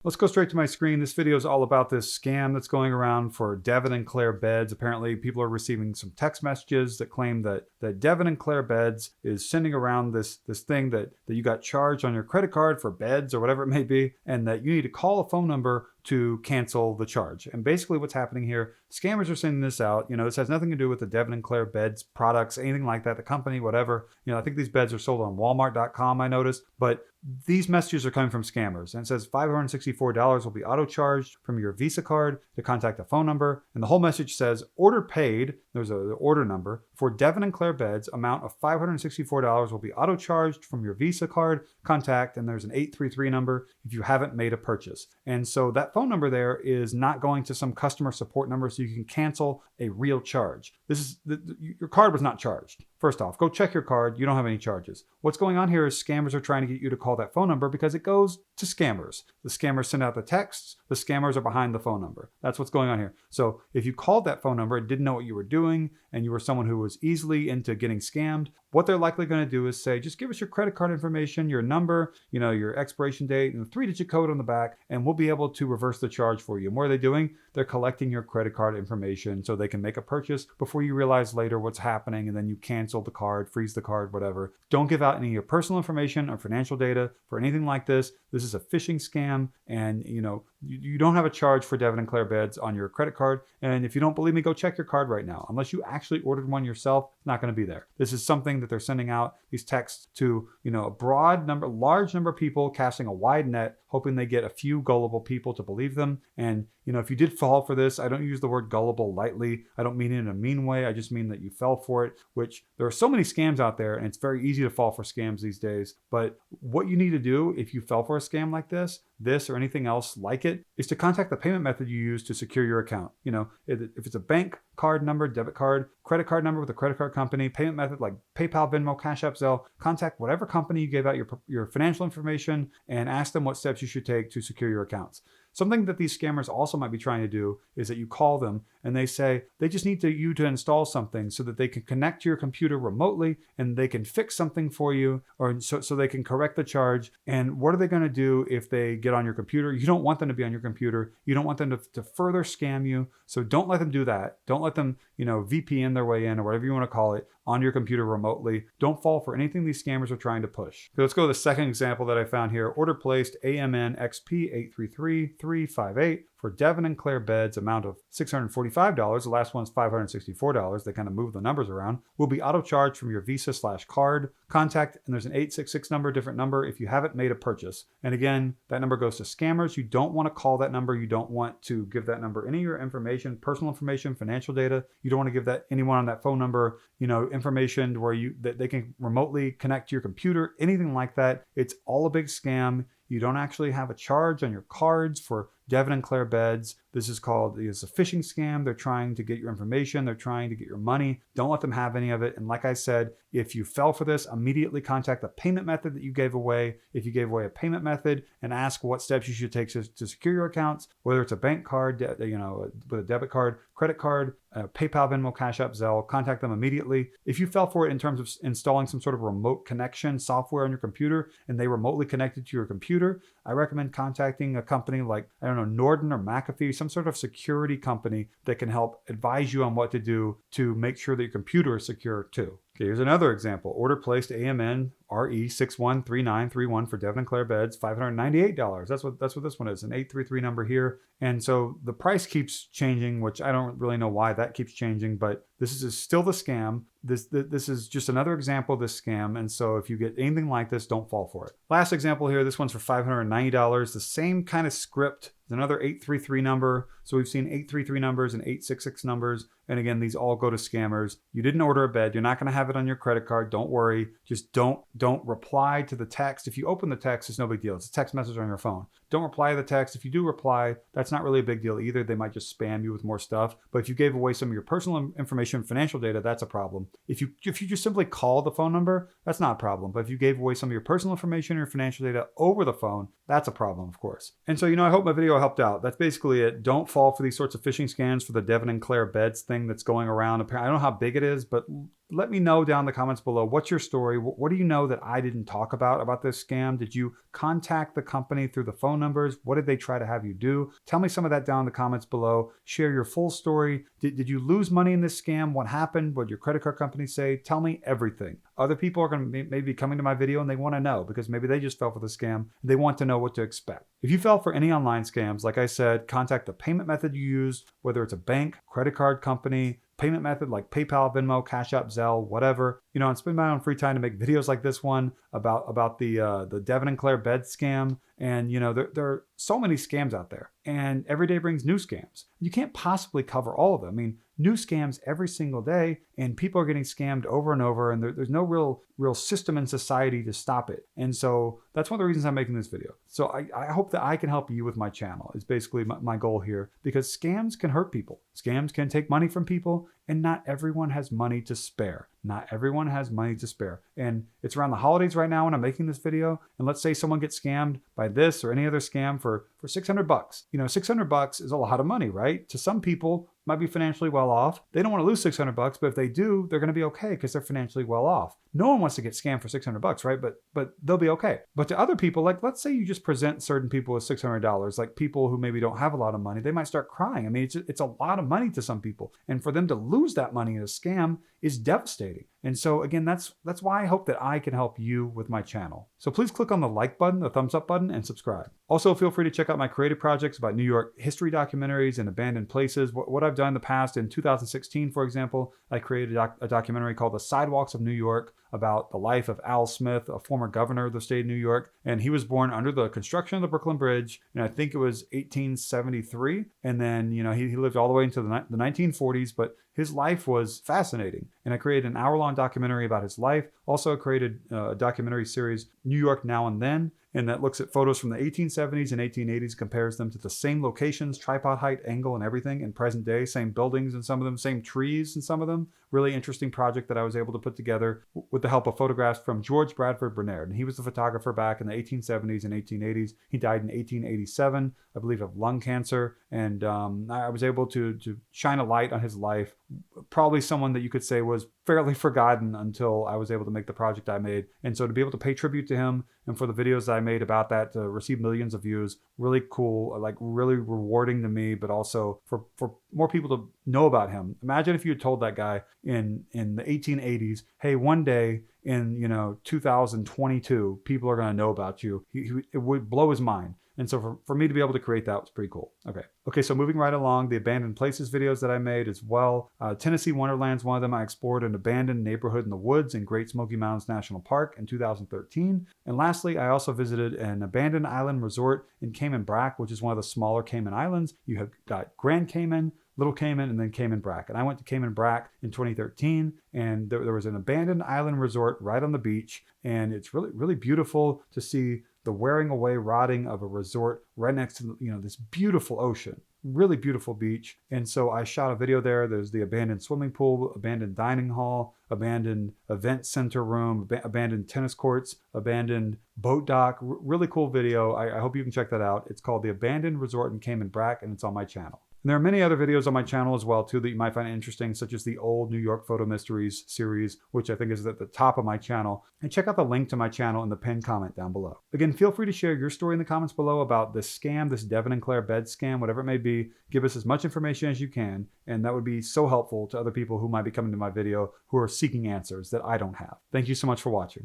Let's go straight to my screen. This video is all about this scam that's going around for Devon and Claire Beds. Apparently, people are receiving some text messages that claim that Devon and Claire Beds is sending around this thing that you got charged on your credit card for beds or whatever it may be, and that you need to call a phone number to cancel the charge. And basically what's happening here, scammers are sending this out. This has nothing to do with the Devon and Claire Beds products, anything like that, the company, whatever. I think these beds are sold on Walmart.com, I noticed, but these messages are coming from scammers. And it says $564 will be auto-charged from your Visa card to contact a phone number. And the whole message says, order paid, there's an order number, for Devon and Claire Beds, amount of $564 will be auto-charged from your Visa card, contact, and there's an 833 number if you haven't made a purchase. And so that phone number there is not going to some customer support number so you can cancel a real charge. Your card was not charged. First off, go check your card. You don't have any charges. What's going on here is scammers are trying to get you to call that phone number because it goes to scammers. The scammers send out the texts. The scammers are behind the phone number. That's what's going on here. So if you called that phone number and didn't know what you were doing, and you were someone who was easily into getting scammed, what they're likely going to do is say, just give us your credit card information, your number, your expiration date, and the 3-digit code on the back, and we'll be able to reverse the charge for you. And what are they doing? They're collecting your credit card information so they can make a purchase before you realize later what's happening, and then you cancel the card, freeze the card, whatever. Don't give out any of your personal information or financial data for anything like this. This is a phishing scam, and you don't have a charge for Devon and Claire Beds on your credit card. And if you don't believe me, go check your card right now. Unless you actually ordered one yourself, it's not going to be there. This is something that they're sending out, these texts, to a large number of people, casting a wide net, hoping they get a few gullible people to believe them. And if you did fall for this, I don't use the word gullible lightly. I don't mean it in a mean way. I just mean that you fell for it, which there are so many scams out there, and it's very easy to fall for scams these days. But what you need to do if you fell for a scam like this or anything else like it, is to contact the payment method you use to secure your account. If it's a bank card number, debit card, credit card number with a credit card company, payment method like PayPal, Venmo, Cash App, Zelle, contact whatever company you gave out your financial information and ask them what steps you should take to secure your accounts. Something that these scammers also might be trying to do is that you call them and they say they just need you to install something so that they can connect to your computer remotely and they can fix something for you, or so they can correct the charge. And what are they going to do if they get on your computer? You don't want them to be on your computer. You don't want them to further scam you. So don't let them do that. Don't let them, VPN their way in, or whatever you want to call it, on your computer remotely. Don't fall for anything these scammers are trying to push. So let's go to the second example that I found here. Order placed AMN XP 833358 for Devon and Claire Beds, amount of $645. The last one's $564. They kind of move the numbers around. Will be auto-charged from your Visa/card. Contact, and there's an 866 number, different number, if you haven't made a purchase. And again, that number goes to scammers. You don't want to call that number. You don't want to give that number any of your information, personal information, financial data. You don't want to give that anyone on that phone number, information where that they can remotely connect to your computer, anything like that. It's all a big scam. You don't actually have a charge on your cards for Devon and Claire Beds. This is a phishing scam. They're trying to get your information. They're trying to get your money. Don't let them have any of it. And like I said, if you fell for this, immediately contact the payment method that you gave away. If you gave away a payment method, and ask what steps you should take to secure your accounts, whether it's a bank card, with a debit card, credit card, PayPal, Venmo, Cash App, Zelle, contact them immediately. If you fell for it in terms of installing some sort of remote connection software on your computer and they remotely connected to your computer, I recommend contacting a company like, Norton or McAfee, some sort of security company that can help advise you on what to do to make sure that your computer is secure too. Okay, here's another example. Order placed AMN RE613931 for Devon and Claire Beds, $598. That's what this one is, an 833 number here. And so the price keeps changing, which I don't really know why that keeps changing, but this is still the scam. This is just another example of this scam. And so if you get anything like this, don't fall for it. Last example here, this one's for $590. The same kind of script. There's another 833 number. So we've seen 833 numbers and 866 numbers. And again, these all go to scammers. You didn't order a bed. You're not going to have it on your credit card. Don't worry. Just don't reply to the text. If you open the text, it's no big deal. It's a text message on your phone. Don't reply to the text. If you do reply, that's not really a big deal either. They might just spam you with more stuff. But if you gave away some of your personal information, financial data, that's a problem. If you just simply call the phone number, that's not a problem. But if you gave away some of your personal information or your financial data over the phone, that's a problem, of course. And so, I hope my video helped out. That's basically it. Don't fall for these sorts of phishing scams for the Devon and Claire Beds thing that's going around. I don't know how big it is, but Let me know down in the comments below. What's your story? What do you know that I didn't talk about this scam? Did you contact the company through the phone numbers? What did they try to have you do? Tell me some of that down in the comments below. Share your full story. Did you lose money in this scam? What happened? What did your credit card company say? Tell me everything. Other people are going to maybe coming to my video and they want to know because maybe they just fell for the scam. They want to know what to expect. If you fell for any online scams, like I said, contact the payment method you used, whether it's a bank, credit card company, payment method like PayPal, Venmo, Cash App, Zelle, whatever. You know, and spend my own free time to make videos like this one about the Devon and Claire Beds scam. And you know, there are so many scams out there, and every day brings new scams. You can't possibly cover all of them. I mean, new scams every single day, and people are getting scammed over and over, and there's no real system in society to stop it. And so that's one of the reasons I'm making this video. So I hope that I can help you with my channel is basically my goal here, because scams can hurt people. Scams can take money from people, and not everyone has money to spare. Not everyone has money to spare. And it's around the holidays right now when I'm making this video. And let's say someone gets scammed by this or any other scam for $600. You know, $600 is a lot of money, right? To some people, might be financially well off. They don't want to lose $600, but if they do, they're going to be okay because they're financially well off. No one wants to get scammed for $600, right? But they'll be okay. But to other people, like let's say you just present certain people with $600, like people who maybe don't have a lot of money, they might start crying. I mean, it's a lot of money to some people, and for them to lose that money in a scam is devastating. And so again, that's why I hope that I can help you with my channel. So please click on the like button, the thumbs up button, and subscribe. Also, feel free to check out my creative projects about New York history documentaries and abandoned places. What I've done in the past, in 2016, for example, I created a documentary called The Sidewalks of New York about the life of Al Smith, a former governor of the state of New York. And he was born under the construction of the Brooklyn Bridge, and I think it was 1873. And then, you know, he lived all the way into the 1940s, but his life was fascinating. And I created an hour-long documentary about his life. Also, I created a documentary series, New York Now and Then, and that looks at photos from the 1870s and 1880s, compares them to the same locations, tripod height, angle, and everything in present day, same buildings in some of them, same trees in some of them. Really interesting project that I was able to put together with the help of photographs from George Bradford Bernard. And he was the photographer back in the 1870s and 1880s. He died in 1887, I believe, of lung cancer. And I was able to shine a light on his life. Probably someone that you could say was fairly forgotten until I was able to make the project I made. And so to be able to pay tribute to him, and for the videos that I made about that to receive millions of views, really cool, like really rewarding to me, but also for more people to know about him. Imagine if you had told that guy in the 1880s, hey, one day in 2022, people are going to know about you. It would blow his mind. And so for me to be able to create that was pretty cool. Okay, so moving right along, the abandoned places videos that I made as well. Tennessee Wonderland's one of them. I explored an abandoned neighborhood in the woods in Great Smoky Mountains National Park in 2013. And lastly, I also visited an abandoned island resort in Cayman Brac, which is one of the smaller Cayman Islands. You have got Grand Cayman, Little Cayman, and then Cayman Brac. And I went to Cayman Brac in 2013, and there was an abandoned island resort right on the beach. And it's really, really beautiful to see the wearing away, rotting of a resort right next to this beautiful ocean. Really beautiful beach. And so I shot a video there. There's the abandoned swimming pool, abandoned dining hall, abandoned event center room, abandoned tennis courts, abandoned boat dock. Really cool video. I hope you can check that out. It's called The Abandoned Resort in Cayman Brac, and it's on my channel. And there are many other videos on my channel as well, too, that you might find interesting, such as the Old New York Photo Mysteries series, which I think is at the top of my channel. And check out the link to my channel in the pinned comment down below. Again, feel free to share your story in the comments below about this scam, this Devon and Claire Beds scam, whatever it may be. Give us as much information as you can, and that would be so helpful to other people who might be coming to my video who are seeking answers that I don't have. Thank you so much for watching.